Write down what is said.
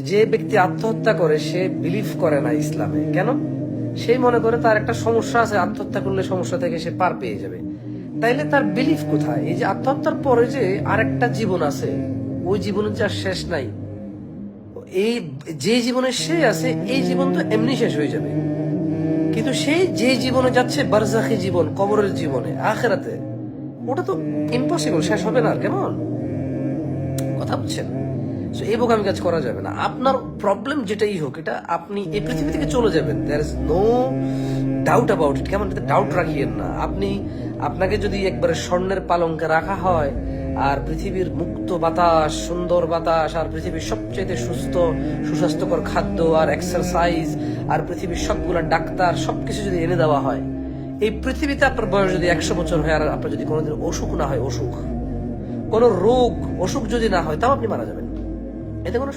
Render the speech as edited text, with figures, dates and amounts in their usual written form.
যে ব্যক্তি আত্মহত্যা করে সে বিলিভ করে না ইসলামে। কেন? সেই মনে করে তার একটা সমস্যা আছে, আত্মহত্যা করলে সমস্যা থেকে সে পার পেয়ে যাবে। তাইলে তার বিলিফ কোথায়? এই যে আত্মহত্যার পরে যে আরেকটা জীবন আছে, ওই জীবনের যে আর শেষ নাই, এই যে জীবনে সে আছে এই জীবন তো এমনি শেষ হয়ে যাবে, কিন্তু সেই যে জীবনে যাচ্ছে বারজাখী জীবন, কবরের জীবনে, আখেরাতে, ওটা তো ইম্পসিবল, শেষ হবে না। কেমন কথা বলছেন? এই বোকামি কাজ করা যাবে না। আপনার প্রবলেম যেটাই হোক, এটা আপনি এই পৃথিবী থেকে চলে যাবেন, there is no doubt about it. কেমন? ডাউট রাখিয়েন না। আপনাকে যদি একবারে স্বর্ণের পালঙ্কে রাখা হয়, আর পৃথিবীর মুক্ত বাতাস, সুন্দর বাতাস, আর পৃথিবীর সবচেয়ে সুস্থ সুস্বাস্থ্যকর খাদ্য আর এক্সারসাইজ, আর পৃথিবীর সবগুলা ডাক্তার, সবকিছু যদি এনে দেওয়া হয়, এই পৃথিবীতে আপনার বয়স যদি 100 বছর হয়, আর আপনার যদি কোনোদিন অসুখ না হয়, কোন রোগ অসুখ যদি না হয়, তাও আপনি মারা যাবেন। এতে কোনো